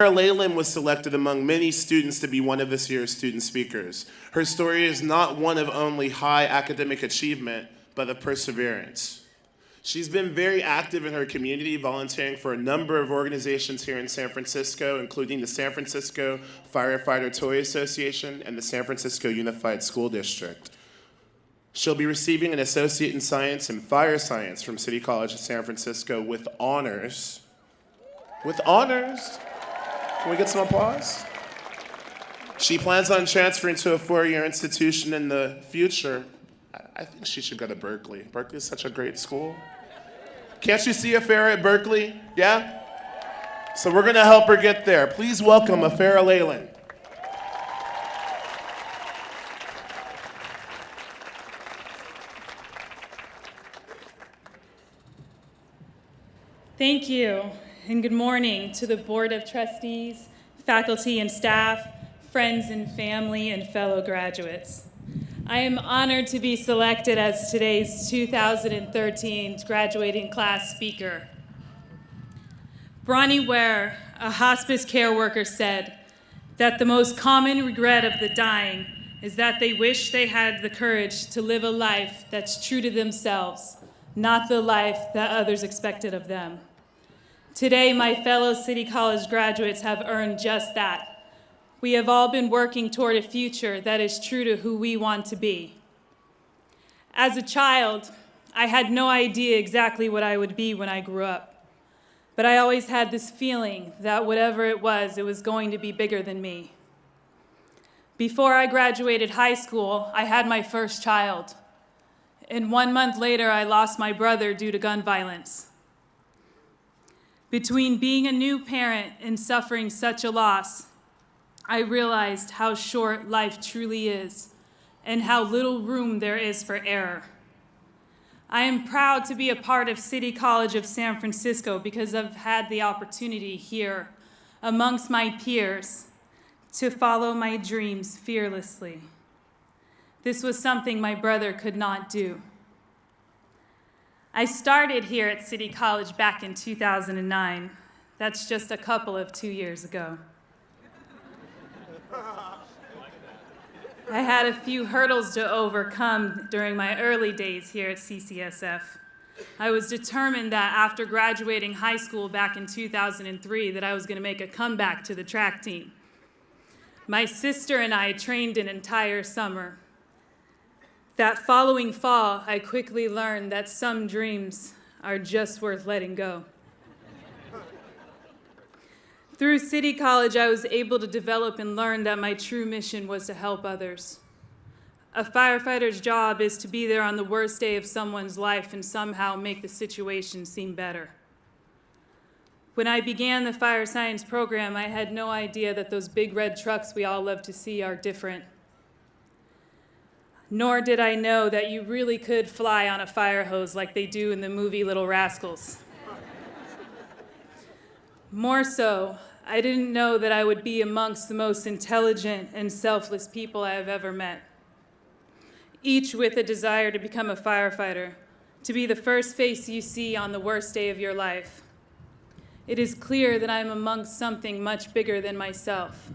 Afara Lailand was selected among many students to be one of this year's student speakers. Her story is not one of only high academic achievement, but of perseverance. She's been very active in her community, volunteering for a number of organizations here in San Francisco, including the San Francisco Firefighter Toy Association and the San Francisco Unified School District. She'll be receiving an Associate in Science and Fire Science from City College of San Francisco with honors. With honors? Can we get some applause? She plans on transferring to a four-year institution in the future. I think she should go to Berkeley. Berkeley is such a great school. Can't you see Afara at Berkeley? Yeah? So we're gonna help her get there. Please welcome Afara Lailand. Thank you, and good morning to the Board of Trustees, faculty and staff, friends and family, and fellow graduates. I am honored to be selected as today's 2013 graduating class speaker. Bronnie Ware, a hospice care worker, said that the most common regret of the dying is that they wish they had the courage to live a life that's true to themselves, not the life that others expected of them. Today, my fellow City College graduates have earned just that. We have all been working toward a future that is true to who we want to be. As a child, I had no idea exactly what I would be when I grew up, but I always had this feeling that whatever it was going to be bigger than me. Before I graduated high school, I had my first child, and 1 month later, I lost my brother due to gun violence. Between being a new parent and suffering such a loss, I realized how short life truly is and how little room there is for error. I am proud to be a part of City College of San Francisco because I've had the opportunity here amongst my peers to follow my dreams fearlessly. This was something my brother could not do. I started here at City College back in 2009. That's just a couple of 2 years ago. I had a few hurdles to overcome during my early days here at CCSF. I was determined that after graduating high school back in 2003 that I was going to make a comeback to the track team. My sister and I trained an entire summer. That following fall, I quickly learned that some dreams are just worth letting go. Through City College, I was able to develop and learn that my true mission was to help others. A firefighter's job is to be there on the worst day of someone's life and somehow make the situation seem better. When I began the fire science program, I had no idea that those big red trucks we all love to see are different. Nor did I know that you really could fly on a fire hose like they do in the movie Little Rascals. More so, I didn't know that I would be amongst the most intelligent and selfless people I have ever met, each with a desire to become a firefighter, to be the first face you see on the worst day of your life. It is clear that I am amongst something much bigger than myself.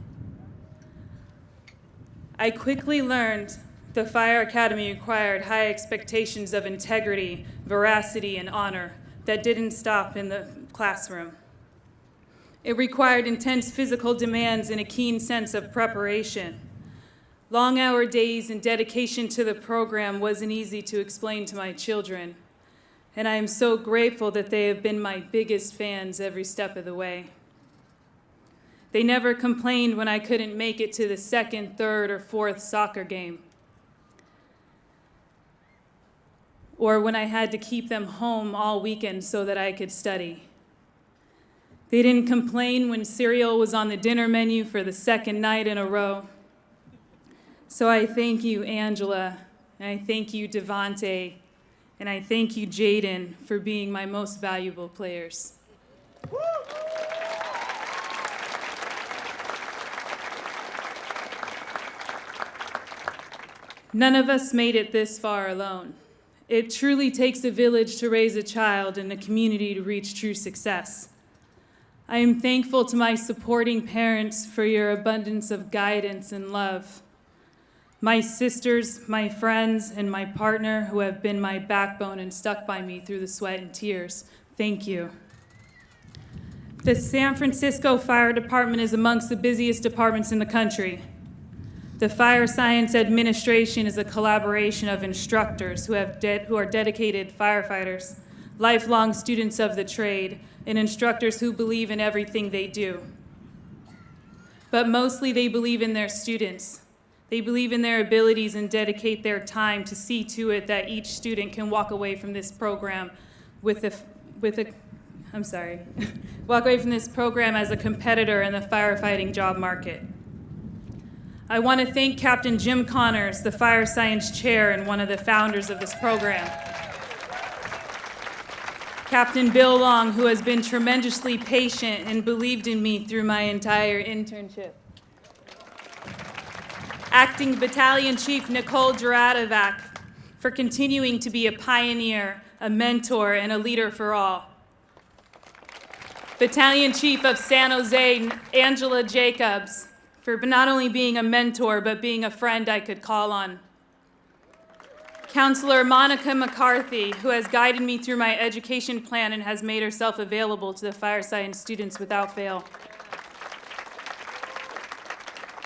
I quickly learned the Fire Academy required high expectations of integrity, veracity, and honor that didn't stop in the classroom. It required intense physical demands and a keen sense of preparation. Long-hour days and dedication to the program wasn't easy to explain to my children, and I am so grateful that they have been my biggest fans every step of the way. They never complained when I couldn't make it to the second, third, or fourth soccer game, or when I had to keep them home all weekend so that I could study. They didn't complain when cereal was on the dinner menu for the second night in a row. So I thank you, Angela, and I thank you, Devante, and I thank you, Jaden, for being my most valuable players. None of us made it this far alone. It truly takes a village to raise a child and a community to reach true success. I am thankful to my supporting parents for your abundance of guidance and love. My sisters, my friends, and my partner who have been my backbone and stuck by me through the sweat and tears, thank you. The San Francisco Fire Department is amongst the busiest departments in the country. The Fire Science Administration is a collaboration of instructors who are dedicated firefighters, lifelong students of the trade, and instructors who believe in everything they do. But mostly they believe in their students. They believe in their abilities and dedicate their time to see to it that each student can walk away from this program walk away from this program as a competitor in the firefighting job market. I want to thank Captain Jim Connors, the Fire Science Chair and one of the founders of this program. Captain Bill Long, who has been tremendously patient and believed in me through my entire internship. Acting Battalion Chief Nicole Juratovac for continuing to be a pioneer, a mentor, and a leader for all. Battalion Chief of San Jose, Angela Jacobs, for not only being a mentor, but being a friend I could call on. Counselor Monica McCarthy, who has guided me through my education plan and has made herself available to the fire science students without fail.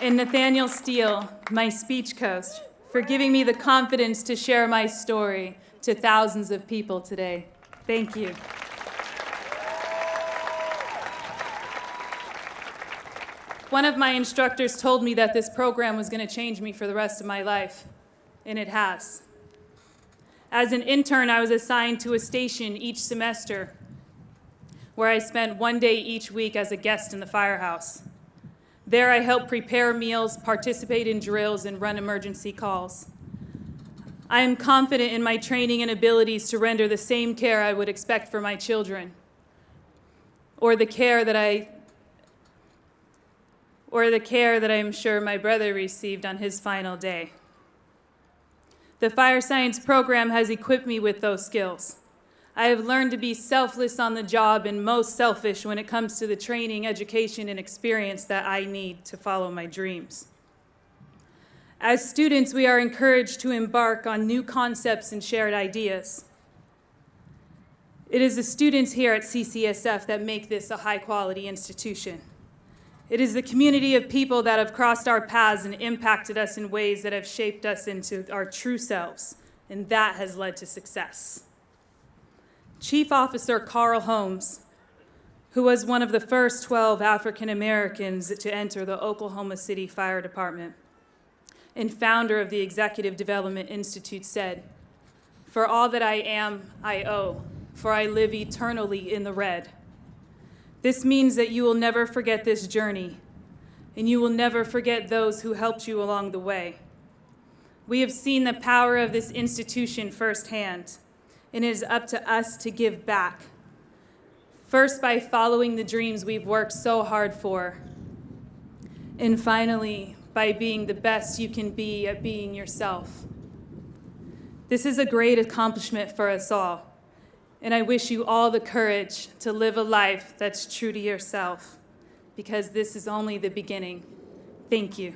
And Nathaniel Steele, my speech coach, for giving me the confidence to share my story to thousands of people today. Thank you. One of my instructors told me that this program was going to change me for the rest of my life, and it has. As an intern, I was assigned to a station each semester where I spent one day each week as a guest in the firehouse. There I helped prepare meals, participate in drills, and run emergency calls. I am confident in my training and abilities to render the same care I would expect for my children, or the care that I am sure my brother received on his final day. The fire science program has equipped me with those skills. I have learned to be selfless on the job and most selfish when it comes to the training, education, and experience that I need to follow my dreams. As students, we are encouraged to embark on new concepts and shared ideas. It is the students here at CCSF that make this a high-quality institution. It is the community of people that have crossed our paths and impacted us in ways that have shaped us into our true selves, and that has led to success. Chief Officer Carl Holmes, who was one of the first 12 African Americans to enter the Oklahoma City Fire Department and founder of the Executive Development Institute, said, "For all that I am, I owe, for I live eternally in the red." This means that you will never forget this journey, and you will never forget those who helped you along the way. We have seen the power of this institution firsthand, and it is up to us to give back. First, by following the dreams we've worked so hard for, and finally, by being the best you can be at being yourself. This is a great accomplishment for us all. And I wish you all the courage to live a life that's true to yourself, because this is only the beginning. Thank you.